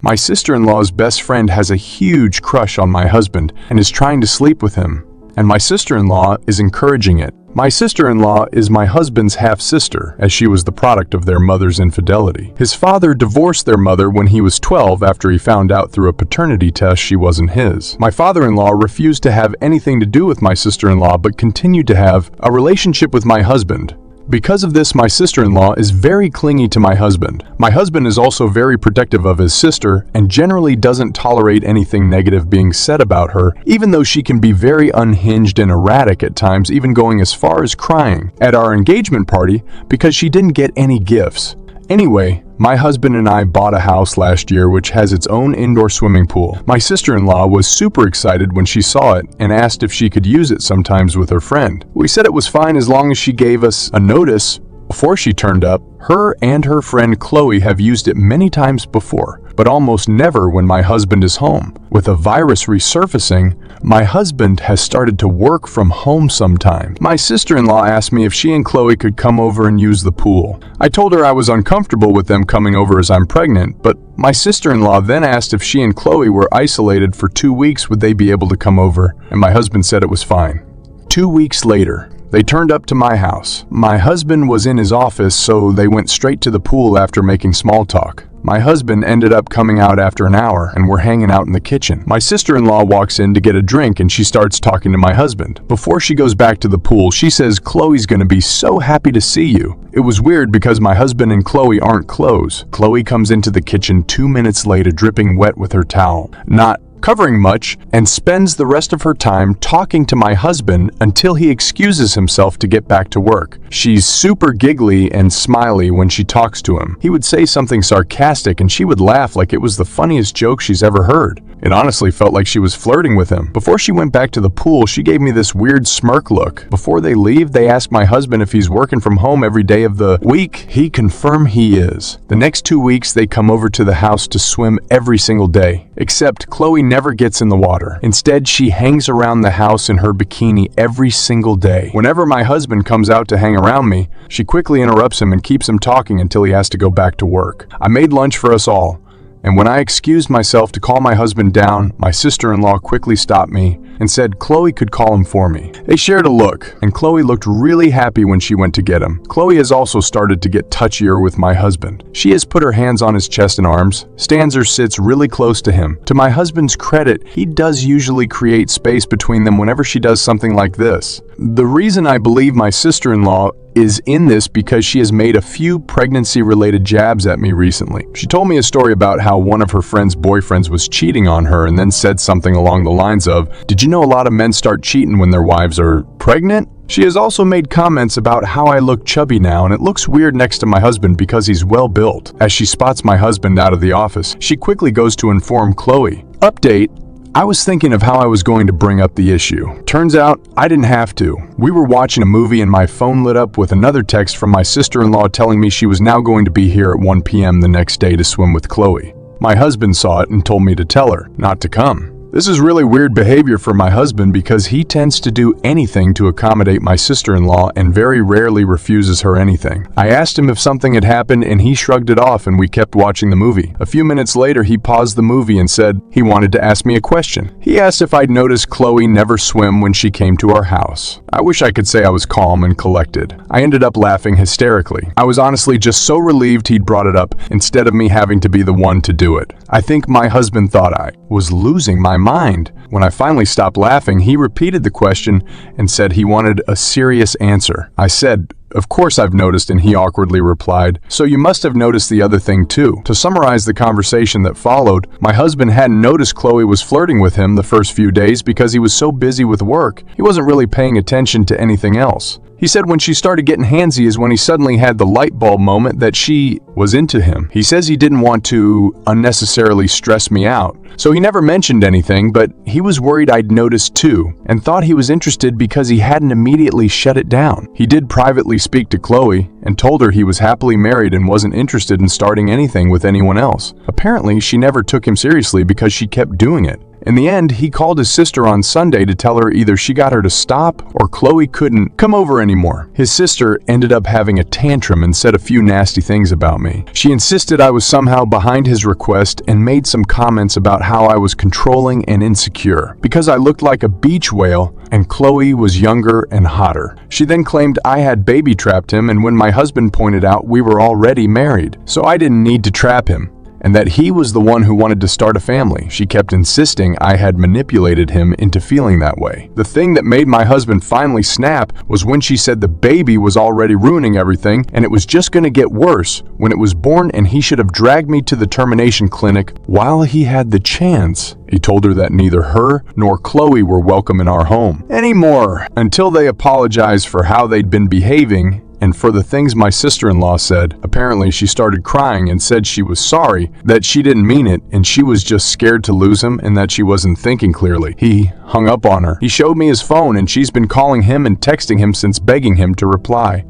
My sister-in-law's best friend has a huge crush on my husband and is trying to sleep with him, and my sister-in-law is encouraging it. My sister-in-law is my husband's half-sister, as she was the product of their mother's infidelity. His father divorced their mother when he was 12 after he found out through a paternity test she wasn't his. My father-in-law refused to have anything to do with my sister-in-law but continued to have a relationship with my husband. Because of this, my sister-in-law is very clingy to my husband. My husband is also very protective of his sister and generally doesn't tolerate anything negative being said about her, even though she can be very unhinged and erratic at times, even going as far as crying at our engagement party because she didn't get any gifts. Anyway, my husband and I bought a house last year which has its own indoor swimming pool. My sister-in-law was super excited when she saw it and asked if she could use it sometimes with her friend. We said it was fine as long as she gave us a notice before she turned up. Her and her friend Chloe have used it many times before, but almost never when my husband is home. With a virus resurfacing, my husband has started to work from home sometimes. My sister-in-law asked me if she and Chloe could come over and use the pool. I told her I was uncomfortable with them coming over as I'm pregnant, but my sister-in-law then asked if she and Chloe were isolated for 2 weeks, would they be able to come over, and my husband said it was fine. 2 weeks later, they turned up to my house. My husband was in his office, so they went straight to the pool after making small talk. My husband ended up coming out after an hour and we're hanging out in the kitchen. My sister-in-law walks in to get a drink and she starts talking to my husband. Before she goes back to the pool, she says, "Chloe's gonna be so happy to see you." It was weird because my husband and Chloe aren't close. Chloe comes into the kitchen 2 minutes later dripping wet with her towel, not covering much, and spends the rest of her time talking to my husband until he excuses himself to get back to work. She's super giggly and smiley when she talks to him. He would say something sarcastic and she would laugh like it was the funniest joke she's ever heard. It honestly felt like she was flirting with him. Before she went back to the pool, she gave me this weird smirk look. Before they leave, they ask my husband if he's working from home every day of the week. He confirmed he is. The next 2 weeks, they come over to the house to swim every single day, except Chloe never gets in the water. Instead, she hangs around the house in her bikini every single day. Whenever my husband comes out to hang around me, she quickly interrupts him and keeps him talking until he has to go back to work. I made lunch for us all, and when I excused myself to call my husband down, my sister-in-law quickly stopped me and said Chloe could call him for me. They shared a look, and Chloe looked really happy when she went to get him. Chloe has also started to get touchier with my husband. She has put her hands on his chest and arms, stands or sits really close to him. To my husband's credit, he does usually create space between them whenever she does something like this. The reason I believe my sister-in-law is in this because she has made a few pregnancy-related jabs at me recently. She told me a story about how one of her friend's boyfriends was cheating on her and then said something along the lines of, "Did you know a lot of men start cheating when their wives are pregnant?" She has also made comments about how I look chubby now and it looks weird next to my husband because he's well built. As she spots my husband out of the office, she quickly goes to inform Chloe. Update: I was thinking of how I was going to bring up the issue. Turns out, I didn't have to. We were watching a movie and my phone lit up with another text from my sister-in-law telling me she was now going to be here at 1 p.m. the next day to swim with Chloe. My husband saw it and told me to tell her not to come. This is really weird behavior for my husband because he tends to do anything to accommodate my sister-in-law and very rarely refuses her anything. I asked him if something had happened and he shrugged it off and we kept watching the movie. A few minutes later, he paused the movie and said he wanted to ask me a question. He asked if I'd noticed Chloe never swim when she came to our house. I wish I could say I was calm and collected. I ended up laughing hysterically. I was honestly just so relieved he'd brought it up instead of me having to be the one to do it. I think my husband thought I was losing my mind. When I finally stopped laughing, he repeated the question and said he wanted a serious answer. I said, "Of course I've noticed," and he awkwardly replied, "So you must have noticed the other thing too." To summarize the conversation that followed, my husband hadn't noticed Chloe was flirting with him the first few days because he was so busy with work, he wasn't really paying attention to anything else. He said when she started getting handsy is when he suddenly had the light bulb moment that she was into him. He says he didn't want to unnecessarily stress me out, so he never mentioned anything, but he was worried I'd noticed too, and thought he was interested because he hadn't immediately shut it down. He did privately speak to Chloe and told her he was happily married and wasn't interested in starting anything with anyone else. Apparently, she never took him seriously because she kept doing it. In the end, he called his sister on Sunday to tell her either she got her to stop or Chloe couldn't come over anymore. His sister ended up having a tantrum and said a few nasty things about me. She insisted I was somehow behind his request and made some comments about how I was controlling and insecure because I looked like a beach whale and Chloe was younger and hotter. She then claimed I had baby-trapped him, and when my husband pointed out we were already married, so I didn't need to trap him, and that he was the one who wanted to start a family. She kept insisting I had manipulated him into feeling that way. The thing that made my husband finally snap was when she said the baby was already ruining everything and it was just going to get worse when it was born, and he should have dragged me to the termination clinic while he had the chance. He told her that neither her nor Chloe were welcome in our home anymore until they apologized for how they'd been behaving and for the things my sister-in-law said. Apparently, she started crying and said she was sorry, that she didn't mean it, and she was just scared to lose him and that she wasn't thinking clearly. He hung up on her. He showed me his phone, and she's been calling him and texting him since, begging him to reply.